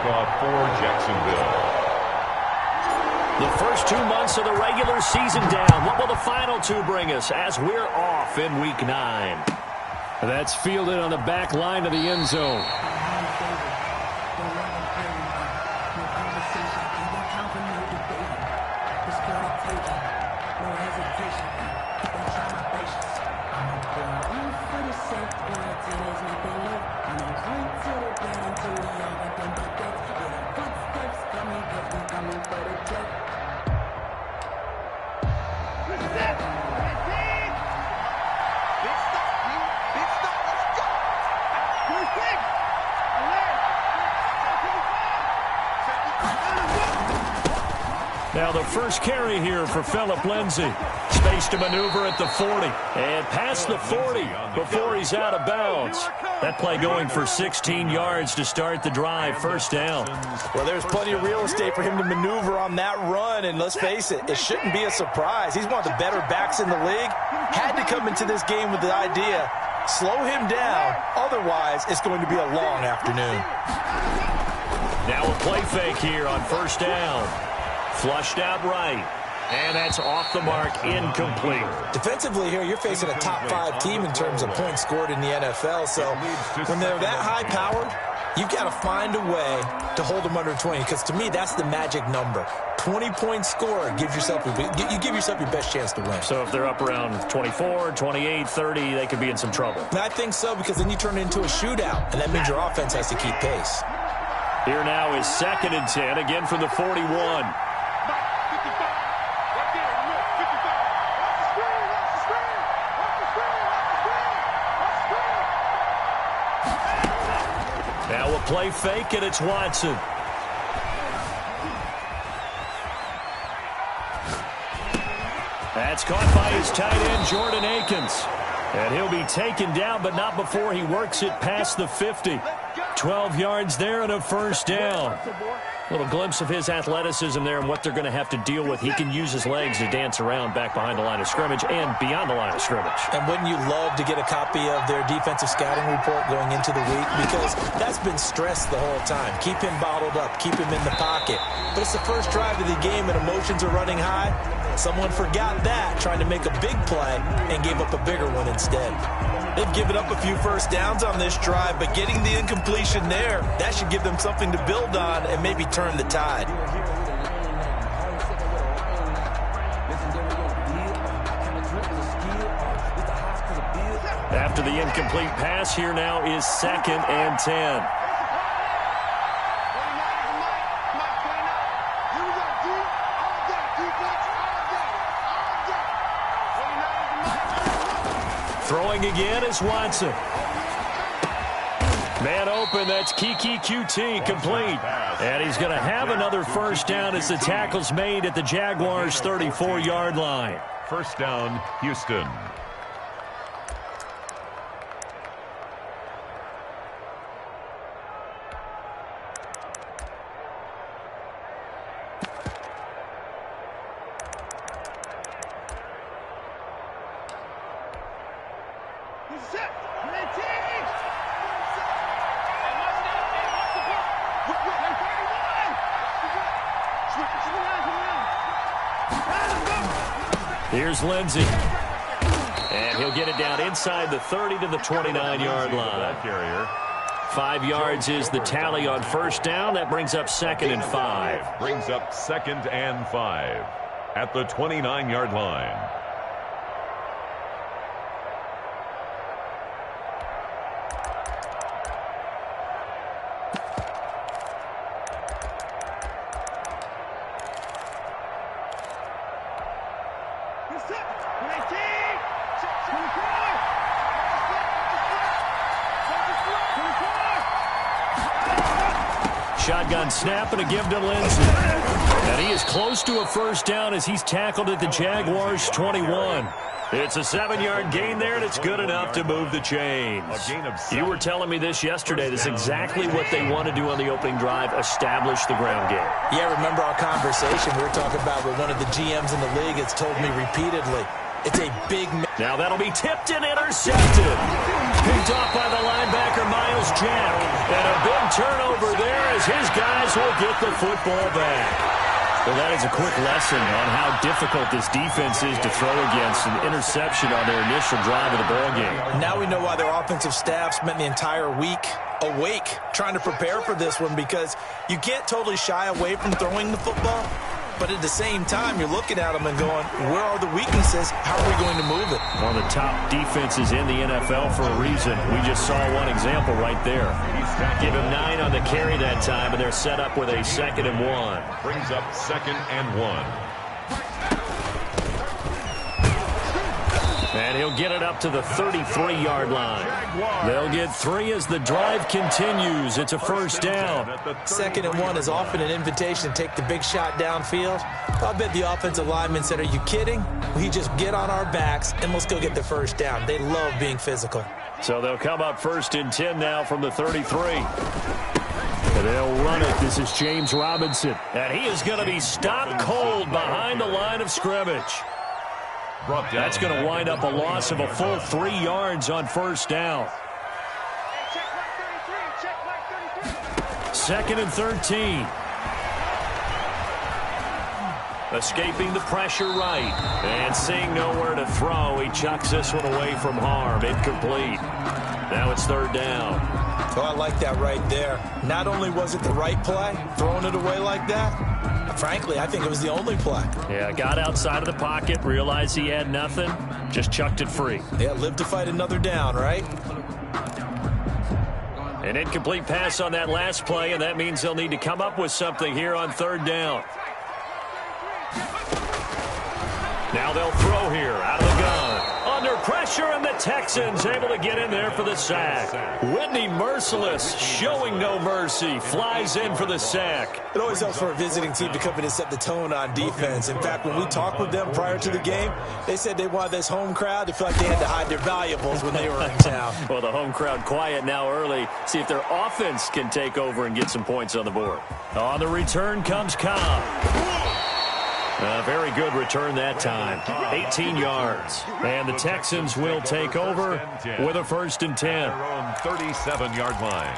kickoff for Jacksonville. The first 2 months of the regular season down. What will the final two bring us as we're off in Week 9? That's fielded on the back line of the end zone. Now the first carry here for Phillip Lindsay. Space to maneuver at the 40. And past the 40 before he's out of bounds. That play going for 16 yards to start the drive. First down. Well, there's plenty of real estate for him to maneuver on that run. And let's face it, it shouldn't be a surprise. He's one of the better backs in the league. Had to come into this game with the idea, slow him down. Otherwise, it's going to be a long afternoon. Now a play fake here on first down. Flushed out right. And that's off the mark, incomplete. Defensively here, you're facing a top 5 team in terms of points scored in the NFL. So when they're that high-powered, you've got to find a way to hold them under 20. Because to me, that's the magic number. 20-point score gives yourself you give yourself your best chance to win. So if they're up around 24, 28, 30, they could be in some trouble. And I think so, because then you turn it into a shootout, and that means your offense has to keep pace. Here now is 2nd and 10, again from the 41. Now a play fake, and it's Watson. That's caught by his tight end, Jordan Akins. And he'll be taken down, but not before he works it past the 50. 12 yards there and a first down. A little glimpse of his athleticism there and what they're going to have to deal with. He can use his legs to dance around back behind the line of scrimmage and beyond the line of scrimmage. And wouldn't you love to get a copy of their defensive scouting report going into the week? Because that's been stressed the whole time. Keep him bottled up. Keep him in the pocket. But it's the first drive of the game and emotions are running high. Someone forgot that, trying to make a big play, and gave up a bigger one instead. They've given up a few first downs on this drive, but getting the incompletion there, that should give them something to build on and maybe turn the tide. After the incomplete pass, here now is 2nd and 10. Throwing again is Watson. Man open, that's Kiki QT, complete. And he's going to have another first down as the tackle's made at the Jaguars' 34-yard line. First down, Houston. Here's Lindsay. And he'll get it down inside the 30 to the 29-yard line. 5 yards is the tally on first down. That brings up 2nd and 5. Brings up 2nd and 5 at the 29-yard line. Shotgun snap and a give to Lindsay. And he is close to a first down as he's tackled at the Jaguars' 21. It's a 7-yard gain there, and it's good enough to move the chains. You were telling me this yesterday. This is exactly what they want to do on the opening drive, establish the ground game. Yeah, remember our conversation we were talking about with one of the GMs in the league has told me repeatedly. It's a big... Now that'll be tipped and intercepted. Picked off by the linebacker, Miles Jack. And a big turnover there as his guys will get the football back. Well, that is a quick lesson on how difficult this defense is to throw against. An interception on their initial drive of the ballgame. Now we know why their offensive staff spent the entire week awake trying to prepare for this one, because you can't totally shy away from throwing the football. But at the same time, you're looking at them and going, where are the weaknesses? How are we going to move it? One of the top defenses in the NFL for a reason. We just saw one example right there. Give him 9 on the carry that time, and they're set up with a 2nd and 1. Brings up 2nd and 1. And he'll get it up to the 33-yard line. They'll get 3 as the drive continues. It's a first down. 2nd and 1 is often an invitation to take the big shot downfield. I bet the offensive lineman said, are you kidding? We just get on our backs and let's go get the first down. They love being physical. So they'll come up 1st and 10 now from the 33. They'll run it. This is James Robinson. And he is going to be stopped cold behind the line of scrimmage. That's going to wind up a loss of a full 3 yards on first down. 2nd and 13. Escaping the pressure right. And seeing nowhere to throw, he chucks this one away from harm. Incomplete. Now it's 3rd down. Oh, I like that right there. Not only was it the right play, throwing it away like that, frankly, I think it was the only play. Yeah, got outside of the pocket, realized he had nothing, just chucked it free. Yeah, live to fight another down, right? An incomplete pass on that last play, and that means they'll need to come up with something here on 3rd down. Now they'll throw here out of the gun. Under pressure, and the Texans able to get in there for the sack. Whitney Merciless showing no mercy. Flies in for the sack. It always helps for a visiting team to come in and set the tone on defense. In fact, when we talked with them prior to the game, they said they wanted this home crowd to feel like they had to hide their valuables when they were in town. Well, the home crowd quiet now early. See if their offense can take over and get some points on the board. On the return comes Cobb. A very good return that time. 18 yards. And the Texans will take over with a 1st and 10. Their own 37-yard line.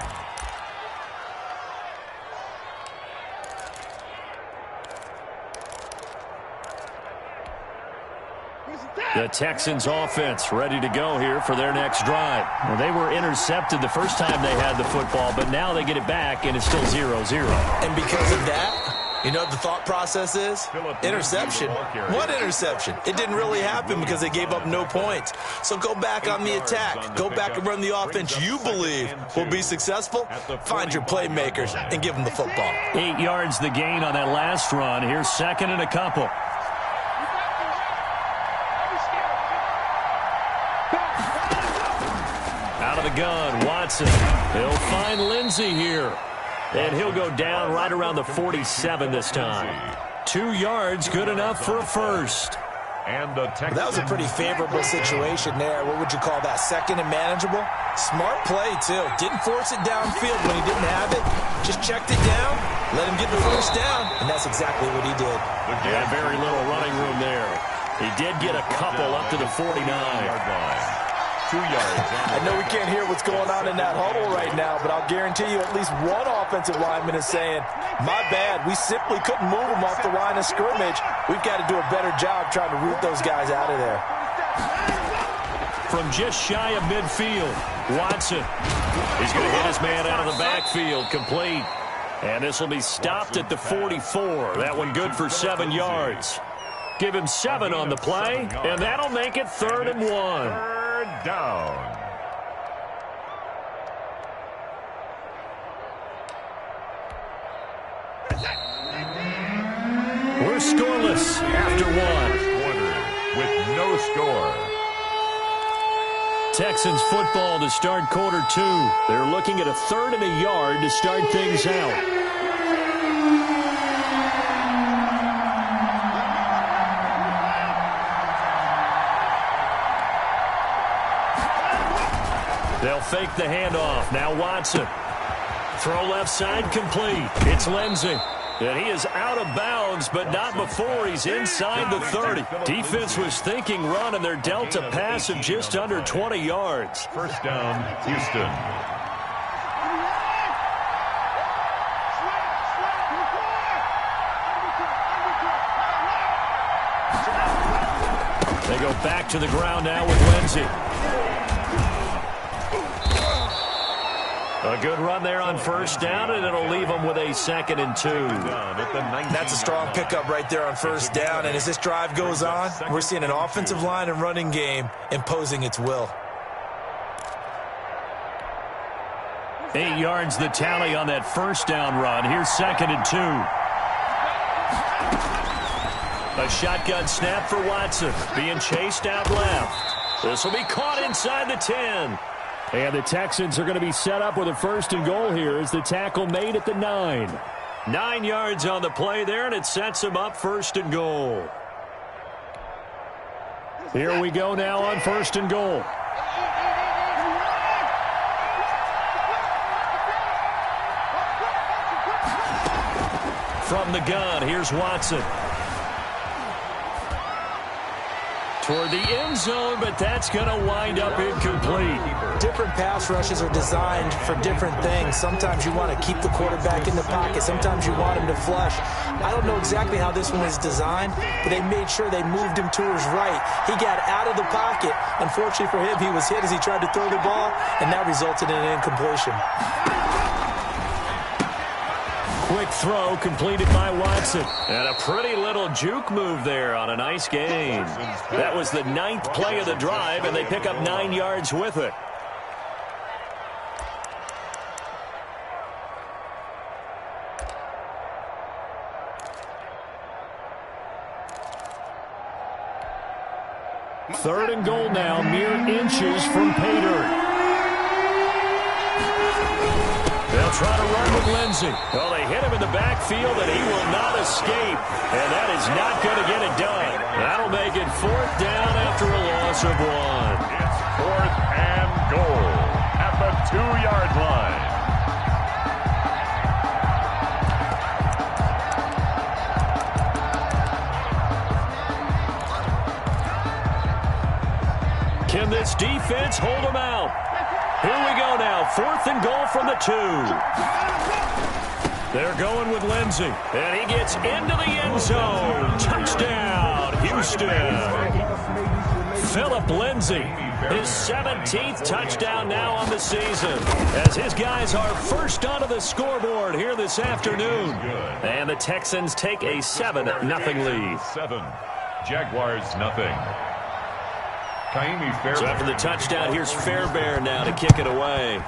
The Texans offense ready to go here for their next drive. Well, they were intercepted the first time they had the football, but now they get it back, and it's still 0-0. And because of that, you know what the thought process is? Interception. What interception? It didn't really happen because they gave up no points. So go back on the attack. Go back and run the offense you believe will be successful. Find your playmakers and give them the football. 8 yards the gain on that last run. Here's 2nd and a couple. Out of the gun, Watson. He'll find Lindsey here. And he'll go down right around the 47 this time. 2 yards, good enough for a first. And the that was a pretty favorable situation there. What would you call that? 2nd and manageable? Smart play, too. Didn't force it downfield when he didn't have it. Just checked it down, let him get the first down, and that's exactly what he did. Yeah, very little running room there. He did get a couple up to the 49-yard line. 2 yards. I know we can't hear what's going on in that huddle right now, but I'll guarantee you at least one offensive lineman is saying, my bad, we simply couldn't move them off the line of scrimmage. We've got to do a better job trying to root those guys out of there. From just shy of midfield, Watson. He's going to hit his man out of the backfield, complete. And this will be stopped at the 44. That one good for 7 yards. Give him 7 on the play, and that'll make it 3rd and 1. Down. We're scoreless after 1. With no score. Texans football to start quarter 2. They're looking at a 3rd and a yard to start things out. They'll fake the handoff. Now Watson. Throw left side complete. It's Lindsey. And he is out of bounds, but not before he's inside the 30. Defense was thinking run, and they're dealt a pass of just under 20 yards. First down, Houston. They go back to the ground now with Lindsey. A good run there on first down, and it'll leave them with a 2nd and 2. That's a strong pickup right there on first down, and as this drive goes on, we're seeing an offensive line and running game imposing its will. 8 yards the tally on that first down run. Here's 2nd and 2. A shotgun snap for Watson, being chased out left. This will be caught inside the 10. And the Texans are going to be set up with a 1st and goal here as the tackle made at the 9. 9 yards on the play there, and it sets them up 1st and goal. Here we go now on 1st and goal. From the gun, here's Watson. Toward the end zone, but that's going to wind up incomplete. Different pass rushes are designed for different things. Sometimes you want to keep the quarterback in the pocket. Sometimes you want him to flush. I don't know exactly how this one is designed, but they made sure they moved him to his right. He got out of the pocket. Unfortunately for him, he was hit as he tried to throw the ball, and that resulted in an incompletion. Quick throw completed by Watson. And a pretty little juke move there on a nice gain. That was the 9th play of the drive, and they pick up 9 yards with it. Third and goal now, mere inches from pay dirt. They'll try to run with Lindsey. Well, they hit him in the backfield, and he will not escape. And that is not going to get it done. That'll make it 4th down after a loss of 1. It's 4th and goal at the 2-yard line. Can this defense hold them out? Here we go now, 4th and goal from the 2. They're going with Lindsey, and he gets into the end zone. Touchdown, Houston. Philip Lindsey, his 17th touchdown now on the season, as his guys are first onto the scoreboard here this afternoon. And the Texans take a 7-0 lead. 7, Jaguars nothing. So after the touchdown, here's Fairbairn now to kick it away.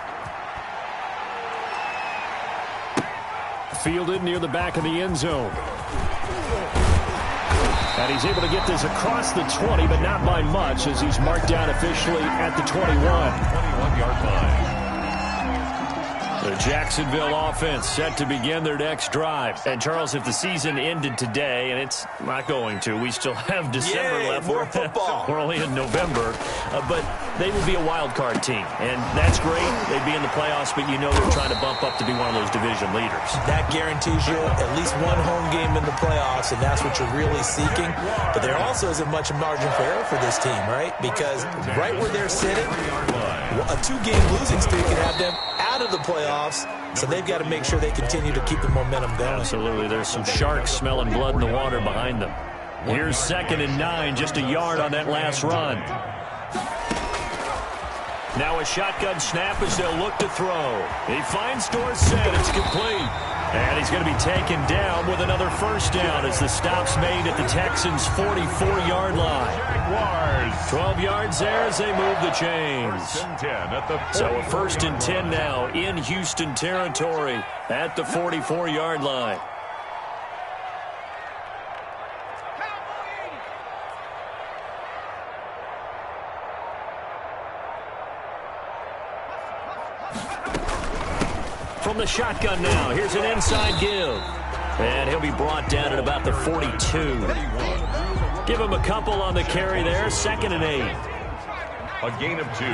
Fielded near the back of the end zone. And he's able to get this across the 20, but not by much, as he's marked down officially at the 21. 21-yard line. The Jacksonville offense set to begin their next drive. And, Charles, if the season ended today, and it's not going to, we still have December left. More football. We're only in November. But they would be a wild card team. And that's great. They'd be in the playoffs, but you know they're trying to bump up to be one of those division leaders. That guarantees you at least one home game in the playoffs, and that's what you're really seeking. But there also isn't much margin for error for this team, right? Because right where they're sitting, a 2-game losing streak can have them out of the playoffs, so they've got to make sure they continue to keep the momentum going. Absolutely. There's some sharks smelling blood in the water behind them. Here's 2nd and 9, just a yard on that last run. Now a shotgun snap as they'll look to throw. He finds Dorsett. It's complete. And he's going to be taken down with another first down as the stop's made at the Texans' 44-yard line. Jaguars. 12 yards there as they move the chains. So a 1st and 10 now in Houston territory at the 44-yard line. From the shotgun now, here's an inside give. And he'll be brought down at about the 42. Give him a couple on the carry there, 2nd and 8. A gain of 2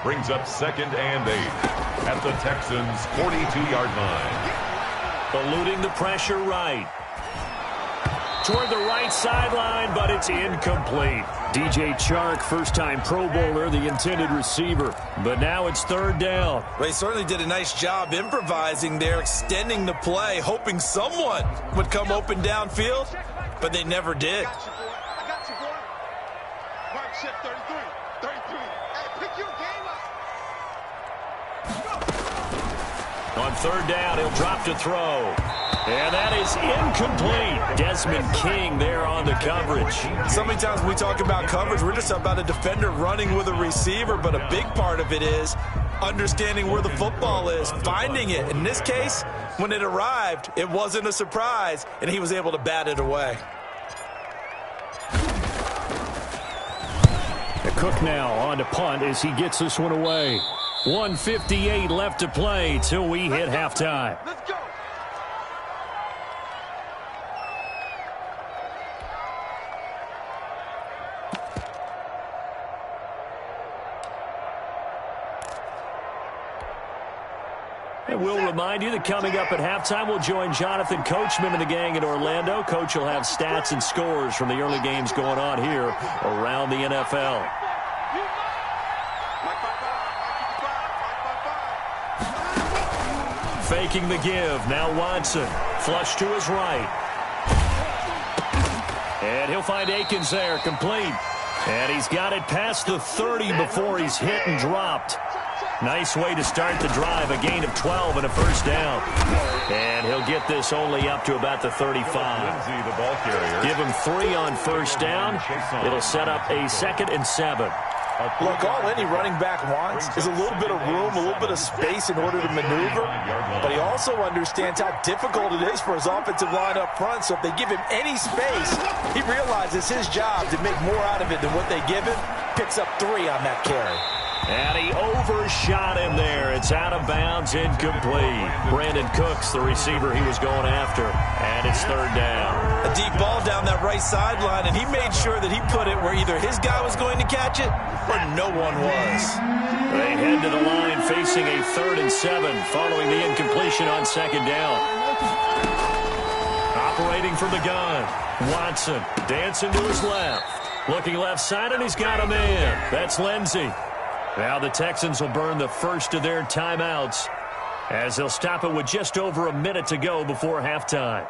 brings up 2nd and 8 at the Texans' 42-yard line. Eluding the pressure right. Toward the right sideline, but it's incomplete. DJ Chark, first-time Pro Bowler, the intended receiver. But now it's 3rd down. Well, he certainly did a nice job improvising there, extending the play, hoping someone would come open downfield, but they never did. Check 33. 33. Hey, pick your game up. On third down, he'll drop to throw. And that is incomplete. Desmond King there on the coverage. So many times when we talk about coverage, we're just about a defender running with a receiver, but a big part of it is understanding where the football is, finding it. In this case, when it arrived, it wasn't a surprise, and he was able to bat it away. Cook now on to punt as he gets this one away. 1:58 left to play till we hit halftime. Let's go. And we'll remind you that coming up at halftime, we'll join Jonathan Coachman and the gang in Orlando. Coach will have stats and scores from the early games going on here around the NFL. Faking the give. Now Watson. Flush to his right. And he'll find Akins there. Complete. And he's got it past the 30 before he's hit and dropped. Nice way to start the drive. A gain of 12 and a first down. And he'll get this only up to about the 35. Give him 3 on first down. It'll set up a 2nd and 7. Look, all any running back wants is a little bit of room, a little bit of space in order to maneuver, but he also understands how difficult it is for his offensive line up front, so if they give him any space, he realizes his job to make more out of it than what they give him, picks up 3 on that carry. And he overshot him there. It's out of bounds, incomplete. Brandon Cooks, the receiver he was going after, and it's 3rd down. A deep ball down that right sideline, and he made sure that he put it where either his guy was going to catch it or no one was. They head to the line facing a 3rd and 7 following the incompletion on 2nd down. Operating from the gun, Watson dancing to his left. Looking left side, and he's got a man. That's Lindsey. Now the Texans will burn the first of their timeouts as they'll stop it with just over a minute to go before halftime.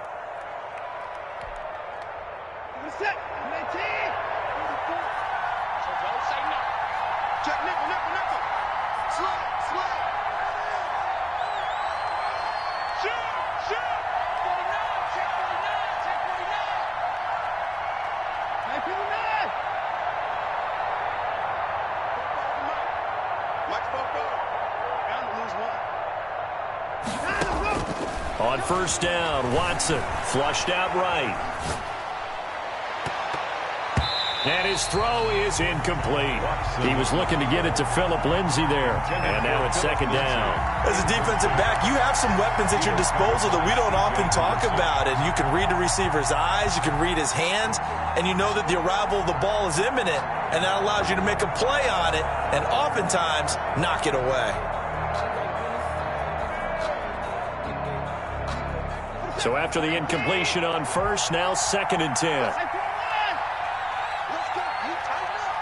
On first down, Watson flushed out right. And his throw is incomplete. He was looking to get it to Phillip Lindsay there. And now it's 2nd down. As a defensive back, you have some weapons at your disposal that we don't often talk about. And you can read the receiver's eyes, you can read his hands, and you know that the arrival of the ball is imminent. And that allows you to make a play on it and oftentimes knock it away. So after the incompletion on first, now 2nd and 10. Let's go. He's tighten up.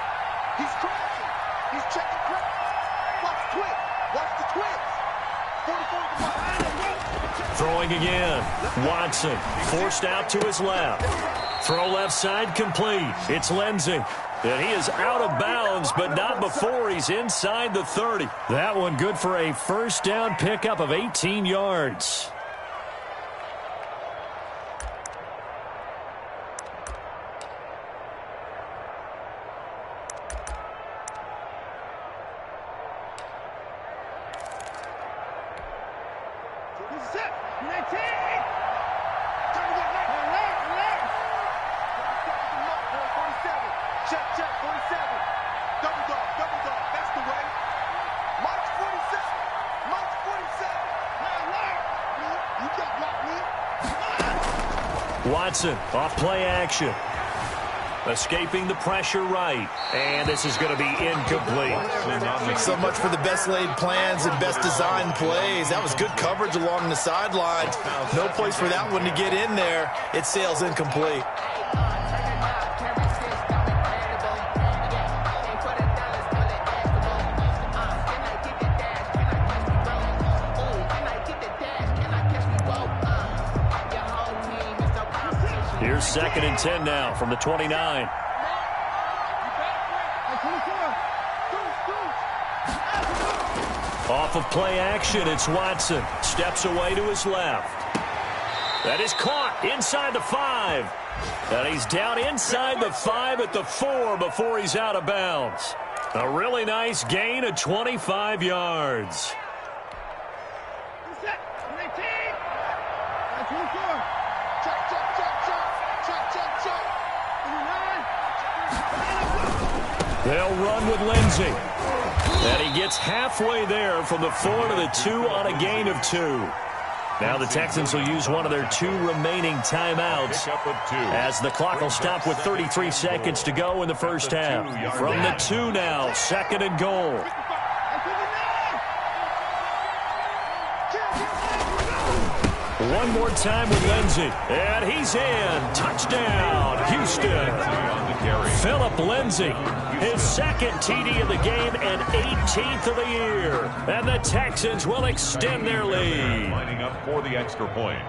He's crashing. He's checking crack. Watch the twist. Watch the twist. 44 Throwing again. Watson forced out to his left. Throw left side complete. It's Lindsey. And he is out of bounds, but not before he's inside the 30. That one good for a first down pickup of 18 yards. Watson off play action. Escaping the pressure right. And this is going to be incomplete. So much for the best laid plans and best designed plays. That was good coverage along the sidelines. No place for that one to get in there. It sails incomplete. Here's 2nd and 10 now from the 29. Off of play action, it's Watson. Steps away to his left. That is caught inside the 5. And he's down inside the 5 at the 4 before he's out of bounds. A really nice gain of 25 yards. They'll run with Lindsey. And he gets halfway there from the 4 to the 2 on a gain of 2. Now the Texans will use one of their 2 remaining timeouts as the clock will stop with 33 seconds to go in the first half. From the 2 now, 2nd and goal. One more time with Lindsey. And he's in. Touchdown, Houston. Philip Lindsey, his 2nd TD of the game and 18th of the year. And the Texans will extend their lead. Lining up for the extra point.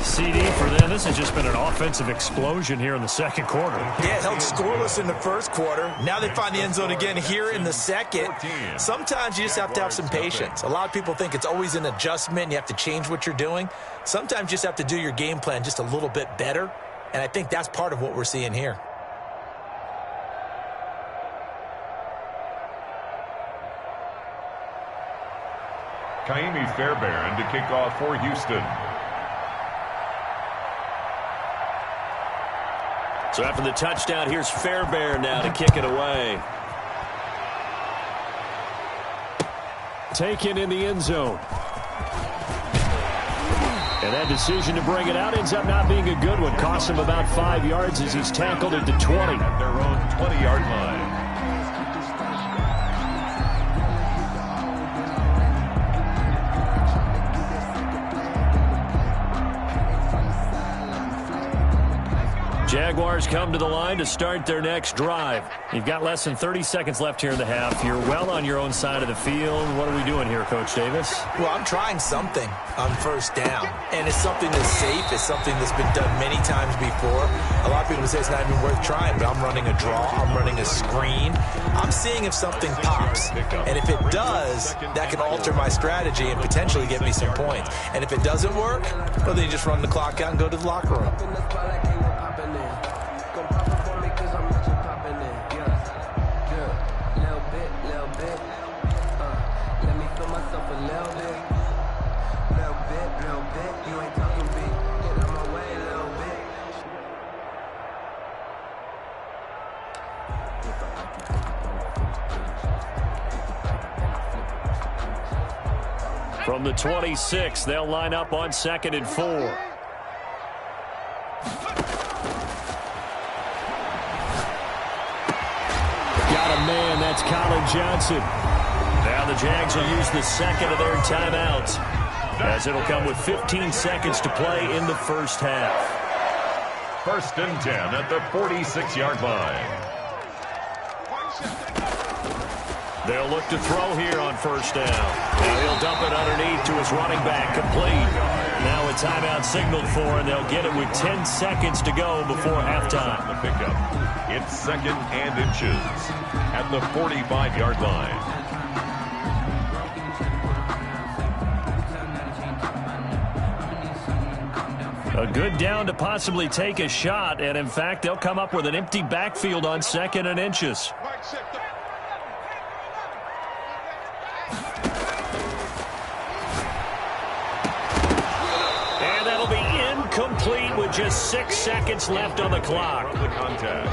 CD for them. This has just been an offensive explosion here in the 2nd quarter. Yeah, held scoreless in the 1st quarter. Now they find the end zone again here in the 2nd. Sometimes you just have to have some patience. A lot of people think it's always an adjustment. You have to change what you're doing. Sometimes you just have to do your game plan just a little bit better. And I think that's part of what we're seeing here. Kaimi Fairbairn to kick off for Houston. So after the touchdown, here's Fairbairn now to kick it away. Taken in the end zone. And that decision to bring it out ends up not being a good one. Costs him about 5 yards as he's tackled at the 20. At their own 20-yard line. Jaguars come to the line to start their next drive. You've got less than 30 seconds left here in the half. You're well on your own side of the field. What are we doing here, Coach Davis? Well, I'm trying something on 1st down, and it's something that's safe. It's something that's been done many times before. A lot of people say it's not even worth trying, but I'm running a draw. I'm running a screen. I'm seeing if something pops, and if it does, that can alter my strategy and potentially get me some points. And if it doesn't work, well, then you just run the clock out and go to the locker room. From the 26, they'll line up on 2nd and 4. Got a man, that's Colin Johnson. Now the Jags will use the 2nd of their timeouts, as it'll come with 15 seconds to play in the first half. 1st and 10 at the 46-yard line. They'll look to throw here on 1st down. Now he'll dump it underneath to his running back, complete. Now a timeout signaled for, and they'll get it with 10 seconds to go before halftime. The pickup. It's 2nd and inches at the 45-yard line. A good down to possibly take a shot, and in fact, they'll come up with an empty backfield on 2nd and inches. And that'll be incomplete with just 6 seconds left on the clock. From the contact.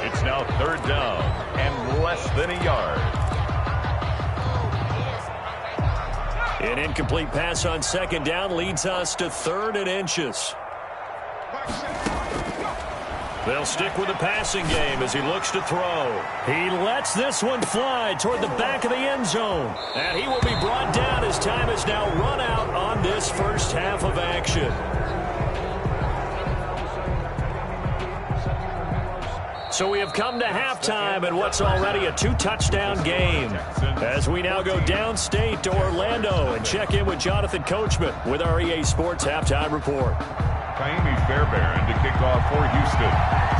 It's now 3rd down and less than a yard. An incomplete pass on 2nd down leads us to 3rd and inches. They'll stick with the passing game as he looks to throw. He lets this one fly toward the back of the end zone. And he will be brought down as time is now run out on this first half of action. So we have come to halftime in what's already a 2-touchdown game, as we now go downstate to Orlando and check in with Jonathan Coachman with our EA Sports Halftime Report. Kaimi Fairbairn to kick off for Houston.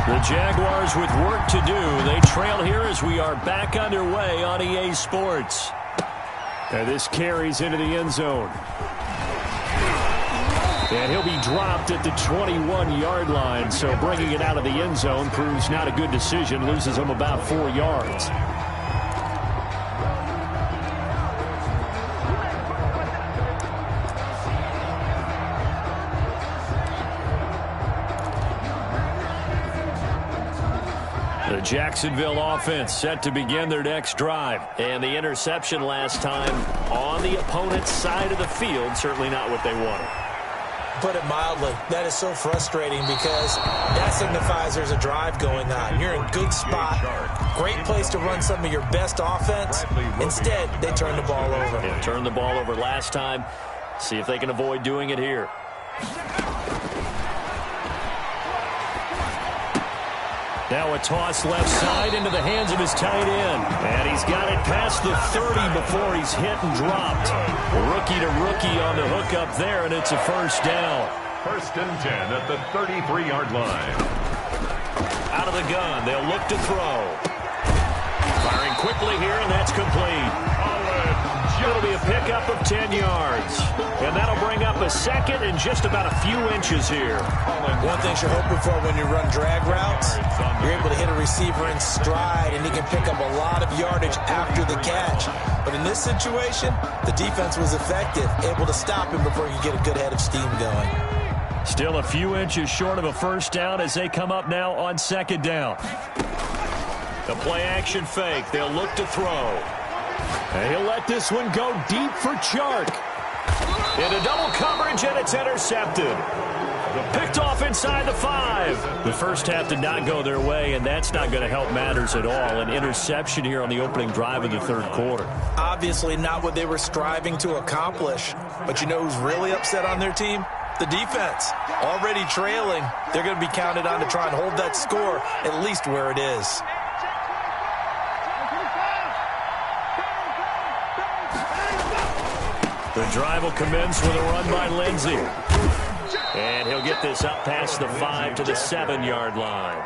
The Jaguars with work to do. They trail here as we are back underway on EA Sports. And this carries into the end zone. And he'll be dropped at the 21-yard line, so bringing it out of the end zone proves not a good decision, loses him about 4 yards. The Jacksonville offense set to begin their next drive. And the interception last time on the opponent's side of the field, certainly not what they wanted. Put it mildly, that is so frustrating because that signifies there's a drive going on. You're in a good spot, great place to run some of your best offense. Instead, they turn the ball over. Yeah, turned the ball over last time. See if they can avoid doing it here. Now a toss left side into the hands of his tight end. And he's got it past the 30 before he's hit and dropped. Rookie to rookie on the hook up there, and it's a first down. 1st and 10 at the 33-yard line. Out of the gun, they'll look to throw. Firing quickly here, and that's complete. It'll be a pickup of 10 yards. And that'll bring up a second and just about a few inches here. One thing you're hoping for when you run drag routes, you're able to hit a receiver in stride, and he can pick up a lot of yardage after the catch. But in this situation, the defense was effective, able to stop him before you get a good head of steam going. Still a few inches short of a first down as they come up now on 2nd down. The play-action fake. They'll look to throw. And he'll let this one go deep for Chark. Into double coverage, and it's intercepted. Picked off inside the 5. The first half did not go their way, and that's not going to help matters at all. An interception here on the opening drive of the 3rd quarter. Obviously not what they were striving to accomplish. But you know who's really upset on their team? The defense. Already trailing. They're going to be counted on to try and hold that score at least where it is. The drive will commence with a run by Lindsey. And he'll get this up past the 5 to the 7-yard line.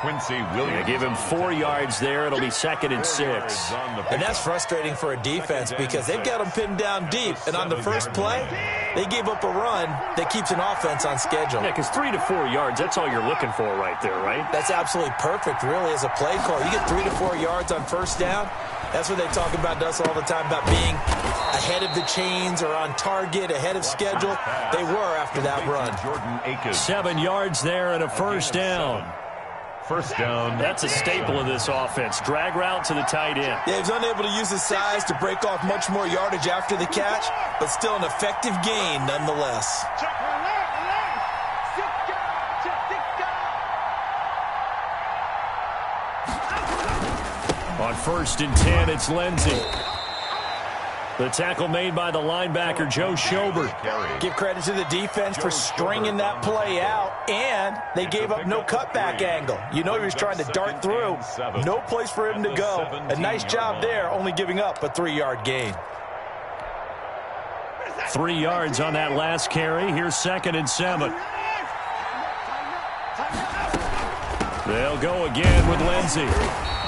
Quincy Williams. Give him 4 yards there. It'll be 2nd and 6. And that's frustrating for a defense because they've got them pinned down deep. And on the first play, they gave up a run that keeps an offense on schedule. Yeah, because 3 to 4 yards, that's all you're looking for right there, right? That's absolutely perfect, really, as a play call. You get 3 to 4 yards on first down. That's what they talk about us all the time, about being ahead of the chains or on target, ahead of schedule. They were after that run. 7 yards there and a first down. First down. That's a staple of this offense. Drag route to the tight end. Yeah, he's unable to use his size to break off much more yardage after the catch, but still an effective gain nonetheless. On 1st and 10, it's Lindsey. The tackle made by the linebacker, Joe Schobert. Give credit to the defense for stringing that play out, and they gave up no cutback angle. You know he was trying to dart through. No place for him to go. A nice job there, only giving up a 3-yard gain. 3 yards on that last carry. Here's 2nd and 7. They'll go again with Lindsey.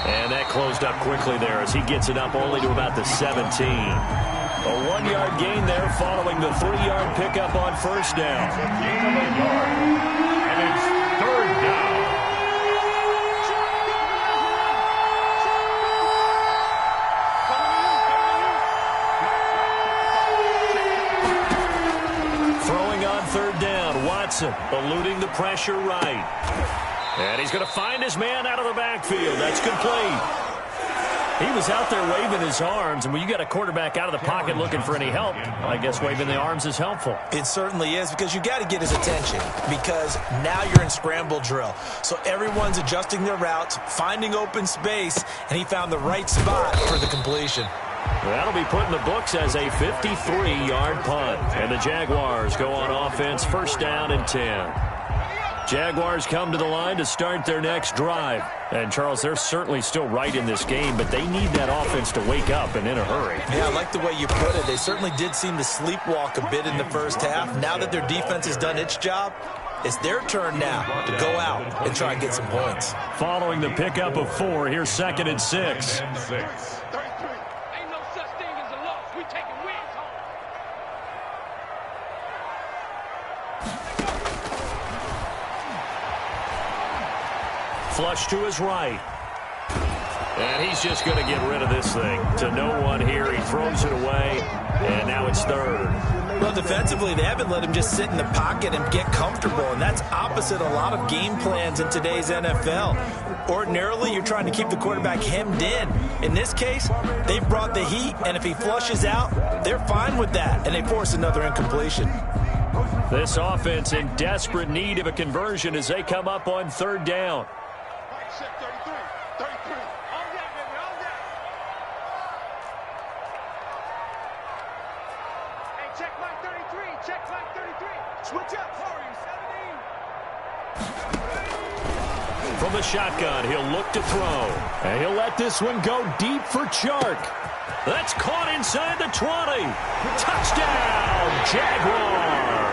And that closed up quickly there as he gets it up only to about the 17. A 1-yard gain there following the 3-yard pickup on first down. Gain of a yard. And it's 3rd down. Throwing on 3rd down, Watson eluding the pressure right. And he's going to find his man out of the backfield. That's complete. He was out there waving his arms, and when you got a quarterback out of the pocket looking for any help, I guess waving the arms is helpful. It certainly is, because you got to get his attention, because now you're in scramble drill. So everyone's adjusting their routes, finding open space, and he found the right spot for the completion. That'll be put in the books as a 53-yard punt. And the Jaguars go on offense, 1st down and 10. Jaguars come to the line to start their next drive. And, Charles, they're certainly still right in this game, but they need that offense to wake up and in a hurry. Yeah, I like the way you put it. They certainly did seem to sleepwalk a bit in the first half. Now that their defense has done its job, it's their turn now to go out and try and get some points. Following the pickup of 4, here's 2nd and 6. Ain't no such thing as a loss. We take it. Flush to his right. And he's just going to get rid of this thing. To no one here. He throws it away. And now it's third. Well, defensively, they haven't let him just sit in the pocket and get comfortable. And that's opposite a lot of game plans in today's NFL. Ordinarily, you're trying to keep the quarterback hemmed in. In this case, they've brought the heat. And if he flushes out, they're fine with that. And they force another incompletion. This offense in desperate need of a conversion as they come up on third down. From the shotgun, he'll look to throw. And he'll let this one go deep for Chark. That's caught inside the 20. Touchdown, Jaguars.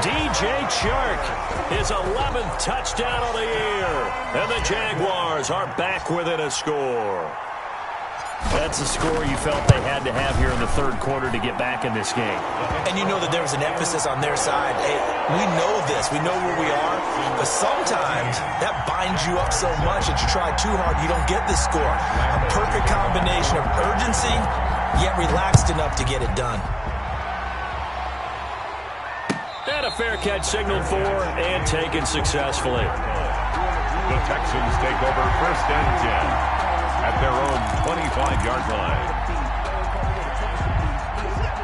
DJ Chark, his 11th touchdown of the year. And the Jaguars are back within a score. That's a score you felt they had to have here in the third quarter to get back in this game. And you know that there was an emphasis on their side. Hey, we know this. We know where we are. But sometimes that binds you up so much that you try too hard, you don't get this score. A perfect combination of urgency, yet relaxed enough to get it done. And a fair catch signaled for and taken successfully. The Texans take over 1st and 10. At their own 25-yard line.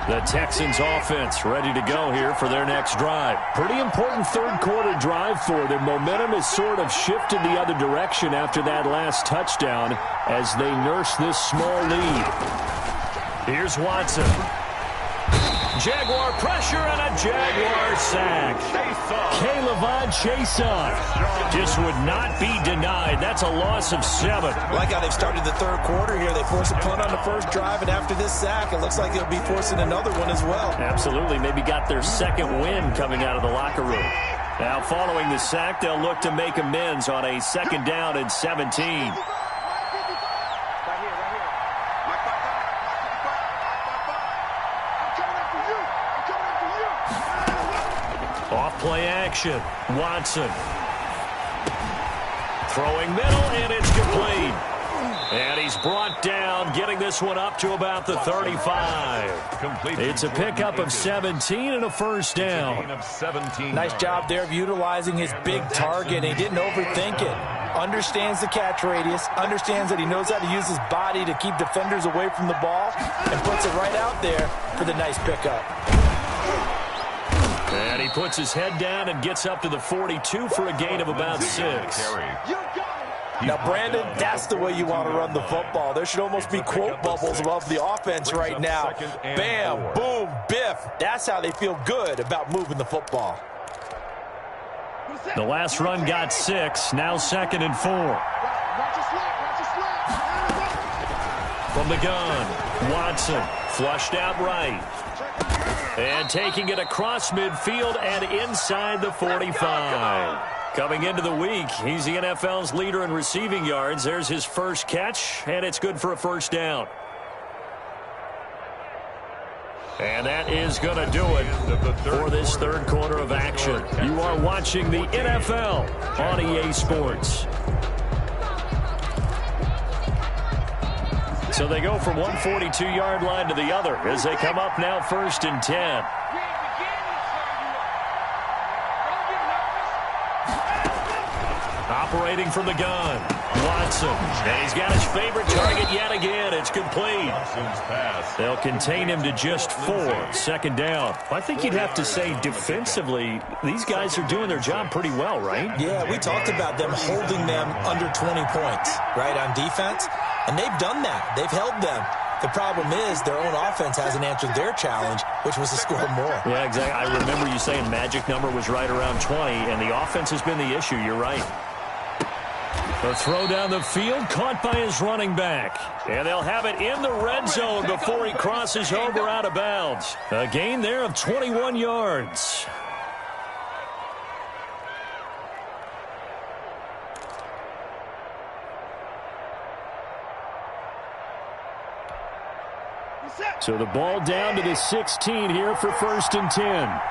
The Texans offense ready to go here for their next drive. Pretty important third quarter drive for them. Momentum has sort of shifted the other direction after that last touchdown as they nurse this small lead. Here's Watson. Jaguar pressure and a Jaguar sack. K'Lavon Chaisson just would not be denied. That's a loss of 7. Like how they've started the third quarter here. They force a punt on the first drive, and after this sack, it looks like they'll be forcing another one as well. Absolutely. Maybe got their second win coming out of the locker room. Now, following the sack, they'll look to make amends on a 2nd down and 17. Play action. Watson. Throwing middle, and it's complete. And he's brought down, getting this one up to about the 35. It's a pickup of 17 and a first down. Nice job there of utilizing his big target. He didn't overthink it. Understands the catch radius, understands that he knows how to use his body to keep defenders away from the ball, and puts it right out there for the nice pickup. And he puts his head down and gets up to the 42 for a gain of about 6. Now, Brandon, that's the way you want to run the football. There should almost be quote bubbles above the offense right now. Bam, boom, biff. That's how they feel good about moving the football. The last run got 6. Now 2nd and 4. From the gun, Watson flushed out right. And taking it across midfield and inside the 45. Coming into the week, he's the NFL's leader in receiving yards. There's his first catch, and it's good for a first down. And that is going to do it for this third quarter of action. You are watching the NFL on EA Sports. So they go from one 42-yard line to the other as they come up now 1st and 10. Operating from the gun, Watson. And he's got his favorite target yet again. It's complete. They'll contain him to just 4. 2nd down. I think you'd have to say defensively, these guys are doing their job pretty well, right? Yeah, we talked about them holding them under 20 points, right, on defense. And they've done that. They've held them. The problem is their own offense hasn't answered their challenge, which was to score more. Yeah, exactly. I remember you saying magic number was right around 20, and the offense has been the issue. You're right. The throw down the field, caught by his running back. And they'll have it in the red zone before he crosses over out of bounds. A gain there of 21 yards. So the ball down to the 16 here for 1st and 10.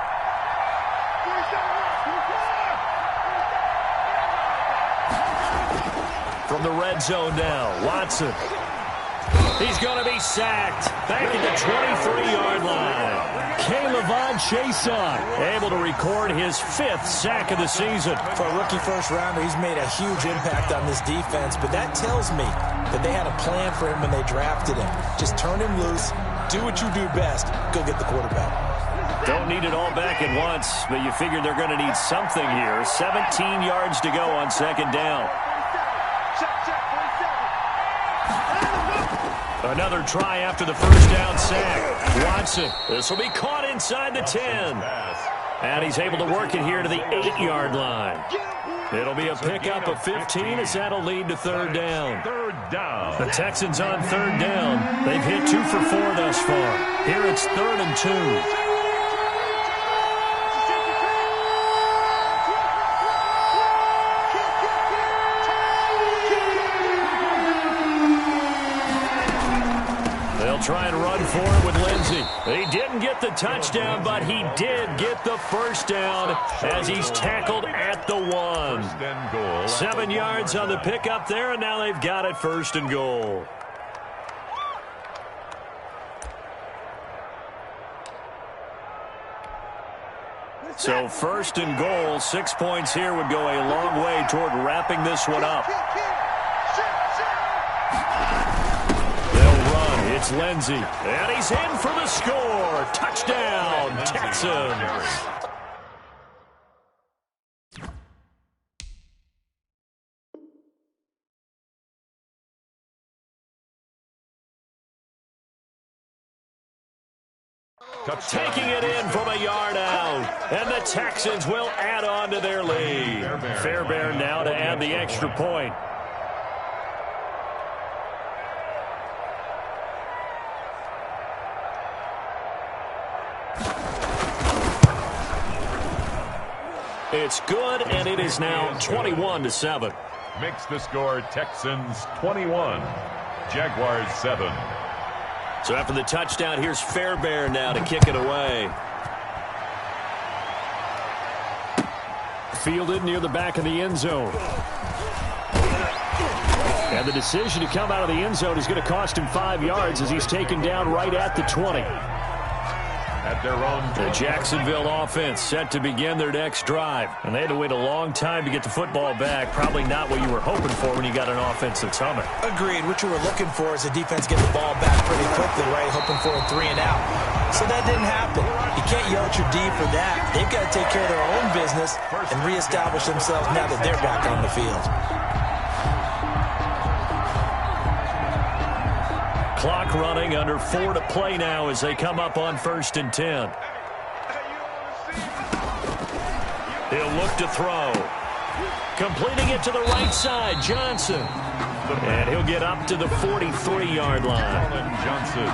from the red zone now. Watson. He's going to be sacked. Back at the 23-yard line. K'Lavon Chaisson able to record his 5th sack of the season. For a rookie first-rounder, he's made a huge impact on this defense, but that tells me that they had a plan for him when they drafted him. Just turn him loose, do what you do best, go get the quarterback. Don't need it all back at once, but you figure they're going to need something here. 17 yards to go on second down. Another try after the first down sack. Watson. This will be caught inside the 10. And he's able to work it here to the 8-yard line. It'll be a pickup of 15 as that'll lead to third down. The Texans on third down. They've hit 2 for 4 thus far. Here it's 3rd and 2. Try and run for it with Lindsey. He didn't get the touchdown, but he did get the first down as he's tackled at the 1. 7 yards on the pickup there, and now they've got it 1st and goal. So 1st and goal, 6 points here would go a long way toward wrapping this one up. It's Lindsey, and he's in for the score. Touchdown, Texans. Taking it in from a yard out, and the Texans will add on to their lead. Fairbairn now to add the extra point. It's good, and it is now 21-7. Makes the score Texans 21, Jaguars 7. So after the touchdown, here's Fairbairn now to kick it away. Fielded near the back of the end zone. And the decision to come out of the end zone is going to cost him 5 yards as he's taken down right at the 20. At their own the Jacksonville offense set to begin their next drive. And they had to wait a long time to get the football back. Probably not what you were hoping for when you got an offense that's humming. Agreed. What you were looking for is the defense get the ball back pretty quickly, right? Hoping for a 3 and out. So that didn't happen. You can't yell at your D for that. They've got to take care of their own business and reestablish themselves now that they're back on the field. Clock running, under 4 to play now as they come up on 1st and 10. He'll look to throw. Completing it to the right side, Johnson. And he'll get up to the 43-yard line. Johnson.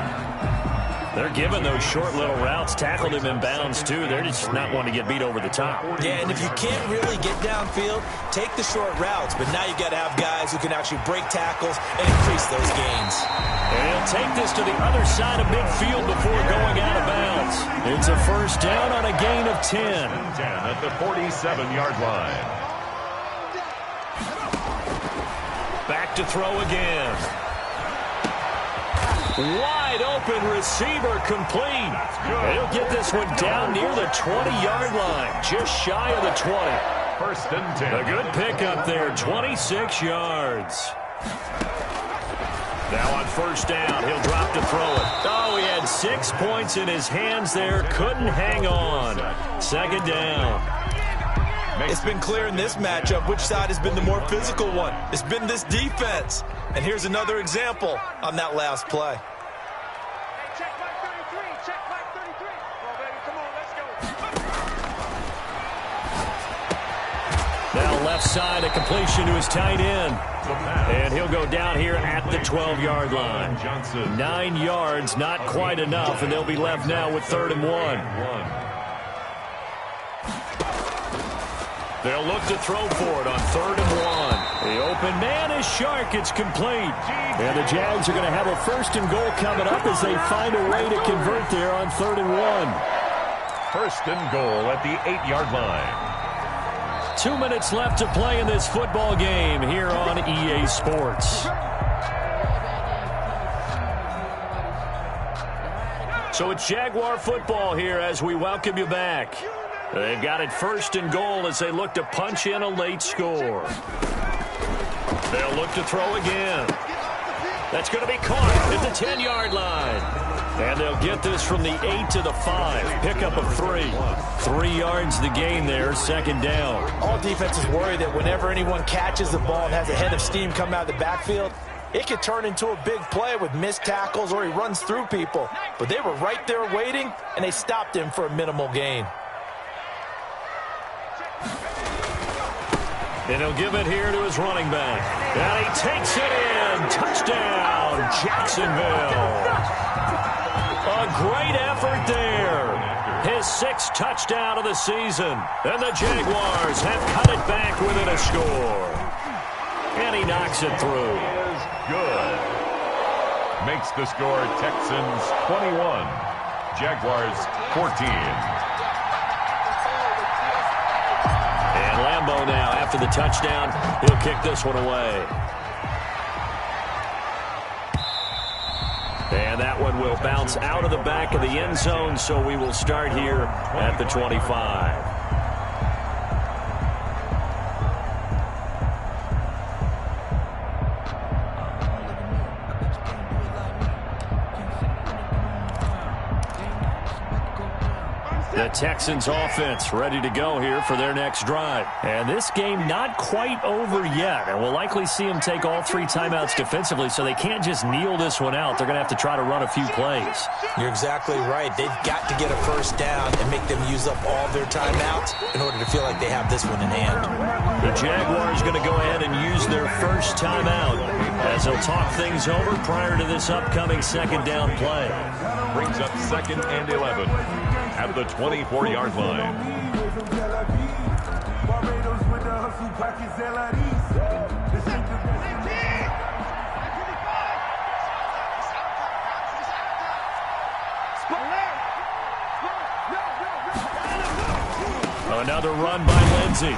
They're giving those short little routes. Tackled him in bounds, too. They're just not wanting to get beat over the top. Yeah, and if you can't really get downfield, take the short routes. But now you got to have guys who can actually break tackles and increase those gains. And he'll take this to the other side of midfield before going out of bounds. It's a first down on a gain of 10. 10 at the 47-yard line. Back to throw again. Wide open receiver complete. And he'll get this one down near the 20-yard line, just shy of the 20. 1st and 10. A good pickup there, 26 yards. Now on 1st down, he'll drop to throw it. Oh, he had 6 points in his hands there, couldn't hang on. 2nd down. It's been clear in this matchup which side has been the more physical one. It's been this defense. And here's another example on that last play. Check back 33. Check back 33. Come on, baby. Come on, let's go. Now left side, a completion to his tight end. And he'll go down here at the 12-yard line. 9 yards, not quite enough, and they'll be left now with 3rd and 1. They'll look to throw for it on 3rd and 1. The open man is Shark. It's complete. And the Jags are going to have a 1st and goal coming up as they find a way to convert there on 3rd and 1. 1st and goal at the 8-yard line. 2 minutes left to play in this football game here on EA Sports. So it's Jaguar football here as we welcome you back. They've got it first and goal as they look to punch in a late score. They'll look to throw again. That's going to be caught at the 10-yard line. And they'll get this from the 8 to the 5. Pick up of 3. 3 yards the gain there, second down. All defenses worry that whenever anyone catches the ball and has a head of steam come out of the backfield, it could turn into a big play with missed tackles or he runs through people. But they were right there waiting, and they stopped him for a minimal gain. And he'll give it here to his running back. And he takes it in. Touchdown, Jacksonville. A great effort there. His 6th touchdown of the season. And the Jaguars have cut it back within a score. And he knocks it through. Good. Makes the score Texans 21, Jaguars 14. And Lambeau now, after the touchdown, he'll kick this one away. And that one will bounce out of the back of the end zone, so we will start here at the 25. The Texans offense ready to go here for their next drive. And this game not quite over yet. And we'll likely see them take all 3 timeouts defensively, so they can't just kneel this one out. They're going to have to try to run a few plays. You're exactly right. They've got to get a first down and make them use up all their timeouts in order to feel like they have this one in hand. The Jaguars going to go ahead and use their first timeout as they'll talk things over prior to this upcoming second down play. Brings up 2nd and 11 at the 24-yard line. Another run by Lindsey.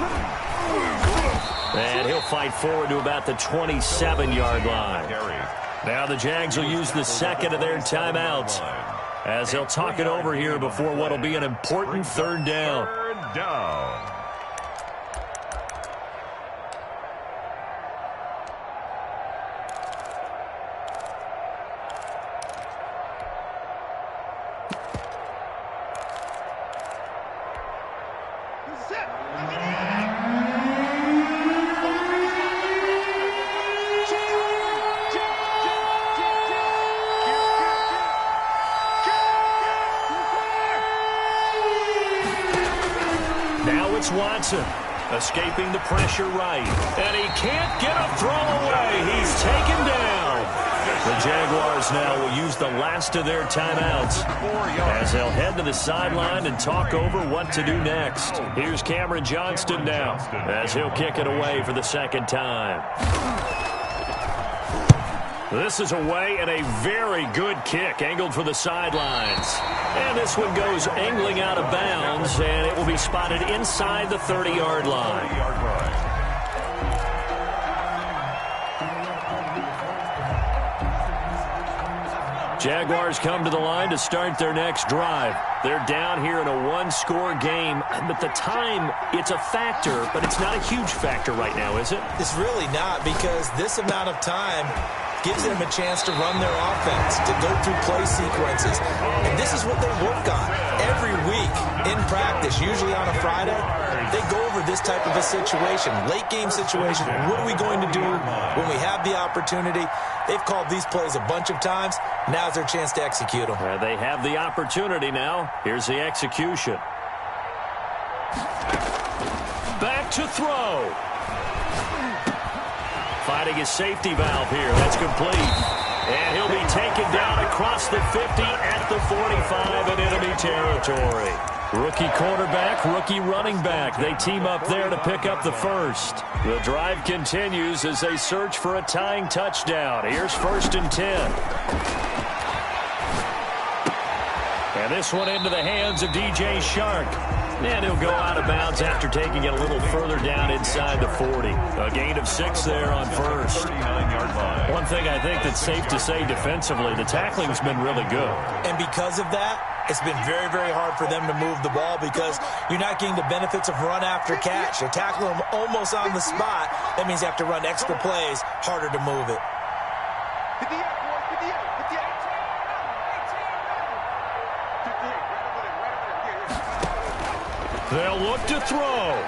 And he'll fight forward to about the 27-yard line. Now the Jags will use the 2nd of their timeouts as they'll talk it over here before what will be an important 3rd down. Third down. Watson escaping the pressure right. And he can't get a throw away. He's taken down. The Jaguars now will use the last of their timeouts as they'll head to the sideline and talk over what to do next. Here's Cameron Johnston now as he'll kick it away for the 2nd time. This is away and a very good kick, angled for the sidelines. And this one goes angling out of bounds, and it will be spotted inside the 30-yard line. Jaguars come to the line to start their next drive. They're down here in a 1-score game, but the time, it's a factor, but it's not a huge factor right now, is it? It's really not, because this amount of time gives them a chance to run their offense, to go through play sequences. And this is what they work on every week in practice, usually on a Friday. They go over this type of a situation, late game situation. What are we going to do when we have the opportunity? They've called these plays a bunch of times. Now's their chance to execute them. They have the opportunity now. Here's the execution. Back to throw. Finding his safety valve here. That's complete. And he'll be taken down across the 50 at the 45 in enemy territory. Rookie quarterback, rookie running back. They team up there to pick up the first. The drive continues as they search for a tying touchdown. Here's 1st and 10. And this one into the hands of DJ Shark. And he'll go out of bounds after taking it a little further down inside the 40. A gain of 6 there on first. 39-yard line. One thing I think that's safe to say defensively, the tackling's been really good. And because of that, it's been very, very hard for them to move the ball because you're not getting the benefits of run after catch. You're tackling them almost on the spot. That means you have to run extra plays, harder to move it. They'll look to throw.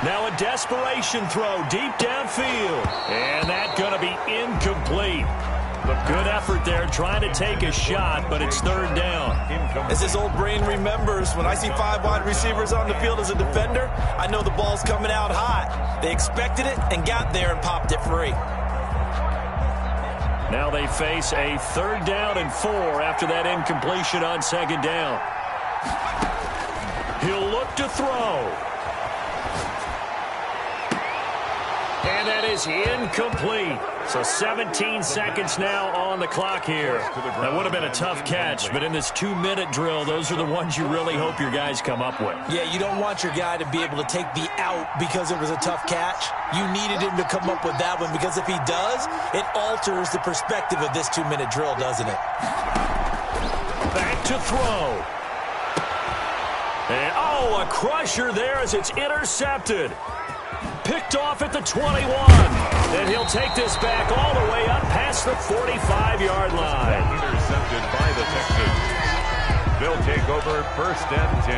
Now a desperation throw deep downfield. And that's going to be incomplete. But good effort there trying to take a shot, but it's third down. As his old brain remembers, when I see 5 wide receivers on the field as a defender, I know the ball's coming out hot. They expected it and got there and popped it free. Now they face a 3rd down and 4 after that incompletion on 2nd down. He'll look to throw. And that is incomplete. So 17 seconds now on the clock here. That would have been a tough catch, but in this 2-minute drill, those are the ones you really hope your guys come up with. Yeah, you don't want your guy to be able to take the out because it was a tough catch. You needed him to come up with that one because if he does, it alters the perspective of this 2-minute drill, doesn't it? Back to throw. And, oh, a crusher there as it's intercepted. Picked off at the 21. And he'll take this back all the way up past the 45-yard line. Intercepted by the Texans. They'll take over 1st and 10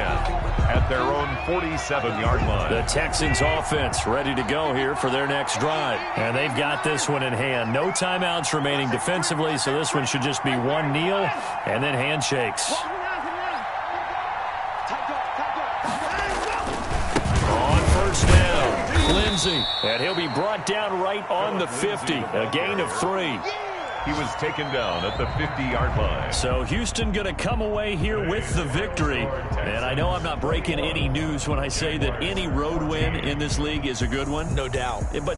at their own 47-yard line. The Texans offense ready to go here for their next drive. And they've got this one in hand. No timeouts remaining defensively, so this one should just be one kneel and then handshakes. Lindsay, and he'll be brought down right on the 50, a gain of 3. He was taken down at the 50-yard line. So Houston going to come away here with the victory. And I know I'm not breaking any news when I say that any road win in this league is a good one. No doubt. But